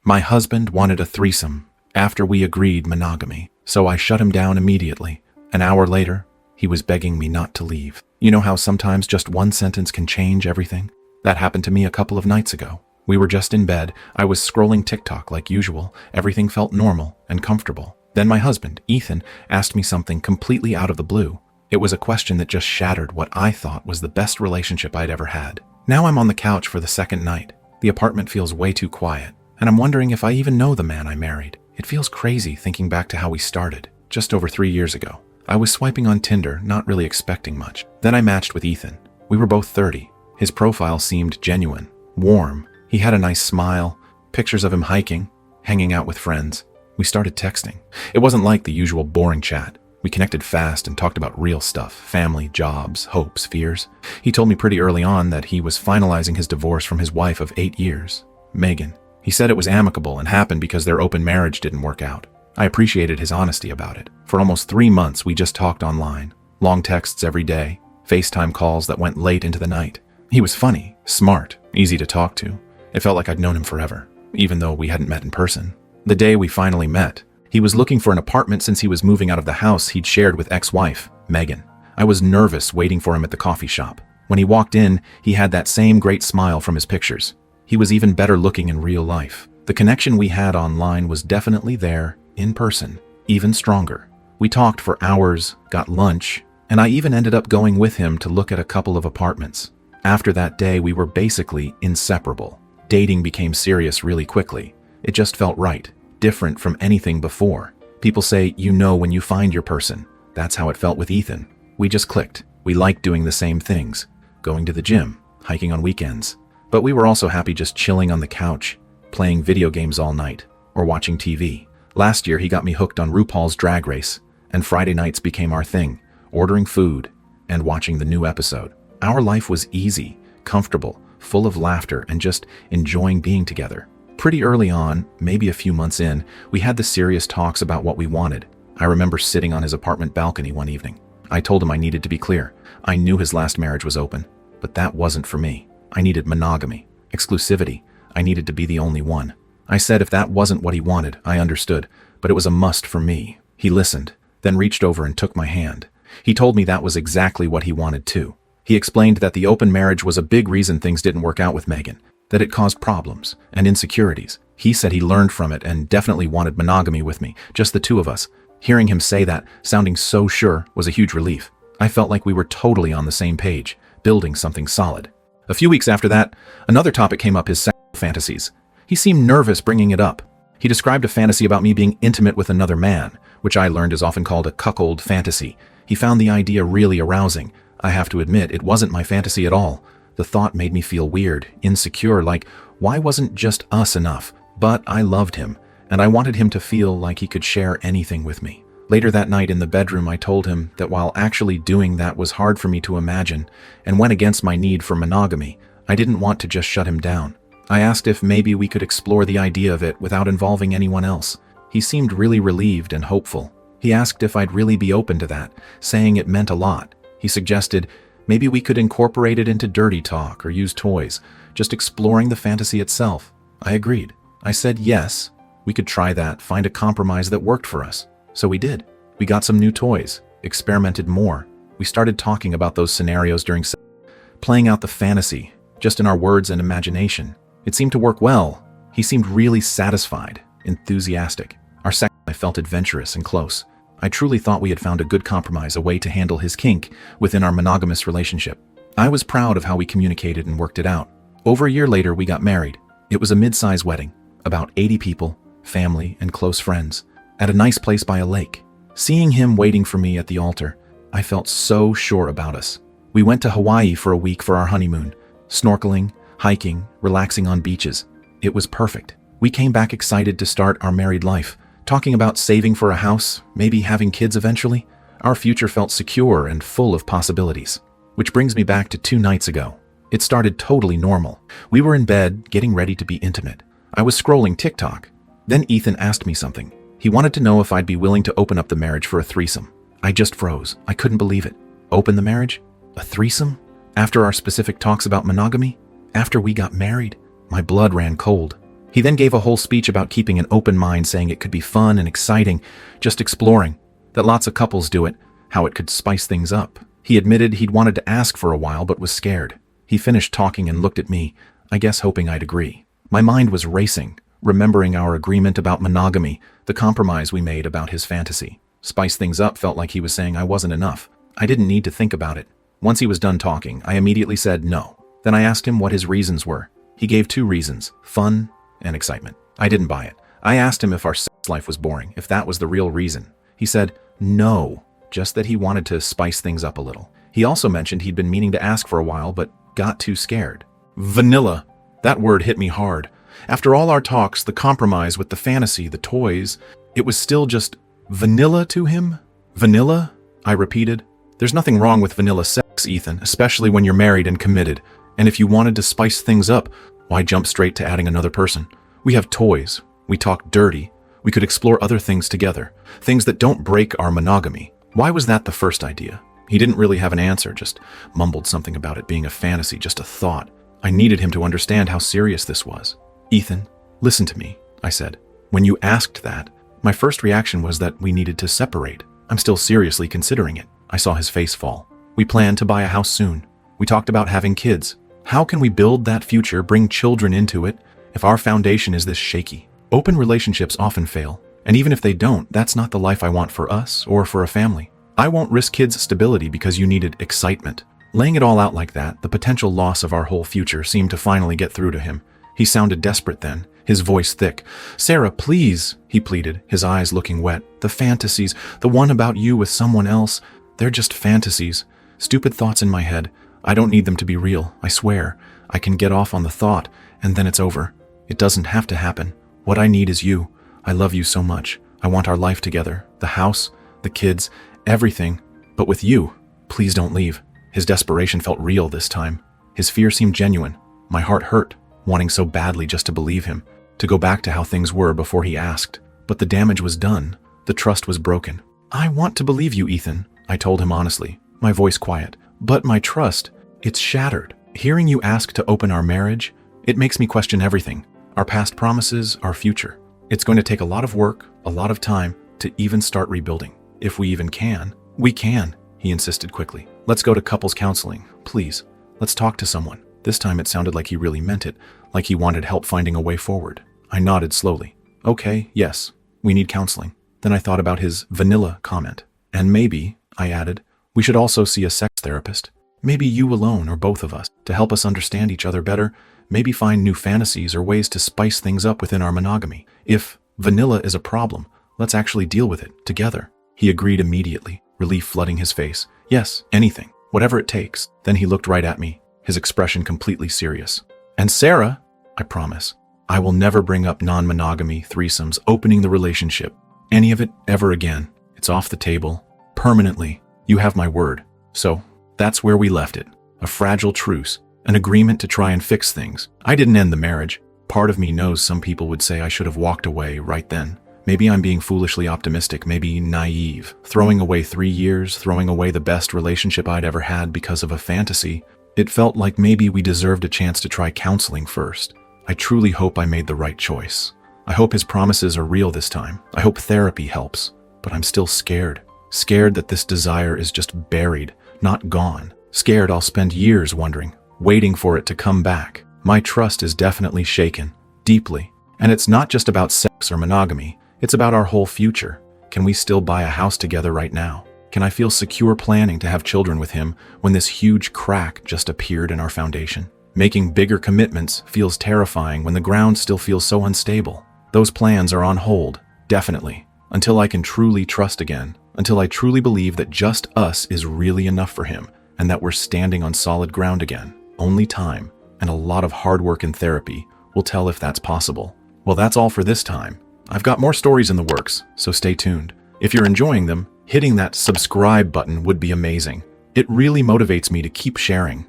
My husband wanted a threesome after we agreed monogamy, so I shut him down immediately. An hour later, he was begging me not to leave. You know how sometimes just one sentence can change everything? That happened to me a couple of nights ago. We were just in bed. I was scrolling TikTok like usual. Everything felt normal and comfortable. Then my husband, Ethan, asked me something completely out of the blue. It was a question that just shattered what I thought was the best relationship I'd ever had. Now I'm on the couch for the second night. The apartment feels way too quiet, and I'm wondering if I even know the man I married. It feels crazy thinking back to how we started, just over 3 years ago. I was swiping on Tinder, not really expecting much. Then I matched with Ethan. We were both 30. His profile seemed genuine, warm. He had a nice smile, pictures of him hiking, hanging out with friends. We started texting. It wasn't like the usual boring chat. We connected fast and talked about real stuff, family, jobs, hopes, fears. He told me pretty early on that he was finalizing his divorce from his wife of 8 years, Megan. He said it was amicable and happened because their open marriage didn't work out. I appreciated his honesty about it. For almost 3 months, we just talked online. Long texts every day, FaceTime calls that went late into the night. He was funny, smart, easy to talk to. It felt like I'd known him forever, even though we hadn't met in person. The day we finally met, he was looking for an apartment since he was moving out of the house he'd shared with ex-wife, Megan. I was nervous waiting for him at the coffee shop. When he walked in, he had that same great smile from his pictures. He was even better looking in real life. The connection we had online was definitely there, in person, even stronger. We talked for hours, got lunch, and I even ended up going with him to look at a couple of apartments. After that day, we were basically inseparable. Dating became serious really quickly. It just felt right, different from anything before. People say you know when you find your person. That's how it felt with Ethan. We just clicked. We liked doing the same things, going to the gym, hiking on weekends. But we were also happy just chilling on the couch, playing video games all night, or watching TV. Last year, he got me hooked on RuPaul's Drag Race, and Friday nights became our thing, ordering food and watching the new episode. Our life was easy, comfortable, full of laughter, and just enjoying being together. Pretty early on, maybe a few months in, we had the serious talks about what we wanted. I remember sitting on his apartment balcony one evening. I told him I needed to be clear. I knew his last marriage was open, but that wasn't for me. I needed monogamy, exclusivity. I needed to be the only one. I said if that wasn't what he wanted, I understood, but it was a must for me. He listened, then reached over and took my hand. He told me that was exactly what he wanted too. He explained that the open marriage was a big reason things didn't work out with Megan, that it caused problems and insecurities. He said he learned from it and definitely wanted monogamy with me, just the two of us. Hearing him say that, sounding so sure, was a huge relief. I felt like we were totally on the same page, building something solid. A few weeks after that, another topic came up, his sexual fantasies. He seemed nervous bringing it up. He described a fantasy about me being intimate with another man, which I learned is often called a cuckold fantasy. He found the idea really arousing. I have to admit, it wasn't my fantasy at all. The thought made me feel weird, insecure, like, why wasn't just us enough? But I loved him, and I wanted him to feel like he could share anything with me. Later that night in the bedroom, I told him that while actually doing that was hard for me to imagine and went against my need for monogamy, I didn't want to just shut him down. I asked if maybe we could explore the idea of it without involving anyone else. He seemed really relieved and hopeful. He asked if I'd really be open to that, saying it meant a lot. He suggested maybe we could incorporate it into dirty talk or use toys, just exploring the fantasy itself. I agreed. I said yes, we could try that, find a compromise that worked for us. So we did. We got some new toys, experimented more. We started talking about those scenarios during sex, playing out the fantasy, just in our words and imagination. It seemed to work well. He seemed really satisfied, enthusiastic. Our sex life felt adventurous and close. I truly thought we had found a good compromise, a way to handle his kink within our monogamous relationship. I was proud of how we communicated and worked it out. Over a year later, we got married. It was a mid-size wedding, about 80 people, family and close friends, at a nice place by a lake. Seeing him waiting for me at the altar, I felt so sure about us. We went to Hawaii for a week for our honeymoon, snorkeling, hiking, relaxing on beaches. It was perfect. We came back excited to start our married life, talking about saving for a house, maybe having kids eventually. Our future felt secure and full of possibilities. Which brings me back to 2 nights ago. It started totally normal. We were in bed, getting ready to be intimate. I was scrolling TikTok. Then Ethan asked me something. He wanted to know if I'd be willing to open up the marriage for a threesome. I just froze. I couldn't believe it. Open the marriage? A threesome? After our specific talks about monogamy? After we got married? My blood ran cold. He then gave a whole speech about keeping an open mind, saying it could be fun and exciting, just exploring, that lots of couples do it, how it could spice things up. He admitted he'd wanted to ask for a while but was scared. He finished talking and looked at me, I guess hoping I'd agree. My mind was racing, remembering our agreement about monogamy, the compromise we made about his fantasy. Spice things up felt like he was saying I wasn't enough. I didn't need to think about it. Once he was done talking, I immediately said no. Then I asked him what his reasons were. He gave 2 reasons, fun and excitement. I didn't buy it. I asked him if our sex life was boring, if that was the real reason. He said no, just that he wanted to spice things up a little. He also mentioned he'd been meaning to ask for a while but got too scared. Vanilla. That word hit me hard. After all our talks, the compromise with the fantasy, the toys, it was still just vanilla to him? Vanilla? I repeated. There's nothing wrong with vanilla sex, Ethan, especially when you're married and committed. And if you wanted to spice things up, why jump straight to adding another person? We have toys. We talk dirty. We could explore other things together. Things that don't break our monogamy. Why was that the first idea? He didn't really have an answer, just mumbled something about it being a fantasy, just a thought. I needed him to understand how serious this was. Ethan, listen to me, I said. When you asked that, my first reaction was that we needed to separate. I'm still seriously considering it. I saw his face fall. We planned to buy a house soon. We talked about having kids. How can we build that future, bring children into it, if our foundation is this shaky? Open relationships often fail, and even if they don't, that's not the life I want for us or for a family. I won't risk kids' stability because you needed excitement. Laying it all out like that, the potential loss of our whole future seemed to finally get through to him. He sounded desperate then, his voice thick. Sarah, please, he pleaded, his eyes looking wet. The fantasies, the one about you with someone else, they're just fantasies. Stupid thoughts in my head. I don't need them to be real, I swear. I can get off on the thought, and then it's over. It doesn't have to happen. What I need is you. I love you so much. I want our life together. The house, the kids, everything. But with you, please don't leave. His desperation felt real this time. His fear seemed genuine. My heart hurt, wanting so badly just to believe him, to go back to how things were before he asked. But the damage was done. The trust was broken. I want to believe you, Ethan, I told him honestly, my voice quiet. But my trust, it's shattered. Hearing you ask to open our marriage, it makes me question everything. Our past promises, our future. It's going to take a lot of work, a lot of time, to even start rebuilding. If we even can. We can, he insisted quickly. Let's go to couples counseling, please. Let's talk to someone. This time it sounded like he really meant it, like he wanted help finding a way forward. I nodded slowly. Okay, yes, we need counseling. Then I thought about his vanilla comment. And maybe, I added, we should also see a sex therapist. Maybe you alone or both of us, to help us understand each other better, maybe find new fantasies or ways to spice things up within our monogamy. If vanilla is a problem, let's actually deal with it, together. He agreed immediately, relief flooding his face. Yes, anything, whatever it takes. Then he looked right at me, his expression completely serious. And Sarah, I promise, I will never bring up non-monogamy, threesomes, opening the relationship, any of it ever again. It's off the table, permanently. You have my word. So, that's where we left it. A fragile truce, an agreement to try and fix things. I didn't end the marriage. Part of me knows some people would say I should have walked away right then. Maybe I'm being foolishly optimistic, maybe naive. Throwing away 3 years, throwing away the best relationship I'd ever had because of a fantasy. It felt like maybe we deserved a chance to try counseling first. I truly hope I made the right choice. I hope his promises are real this time. I hope therapy helps. But I'm still scared. Scared that this desire is just buried, not gone. Scared I'll spend years wondering, waiting for it to come back. My trust is definitely shaken, deeply. And it's not just about sex or monogamy. It's about our whole future. Can we still buy a house together right now? Can I feel secure planning to have children with him when this huge crack just appeared in our foundation? Making bigger commitments feels terrifying when the ground still feels so unstable. Those plans are on hold, definitely, until I can truly trust again, until I truly believe that just us is really enough for him and that we're standing on solid ground again. Only time and a lot of hard work and therapy will tell if that's possible. Well, that's all for this time. I've got more stories in the works, so stay tuned. If you're enjoying them, hitting that subscribe button would be amazing. It really motivates me to keep sharing.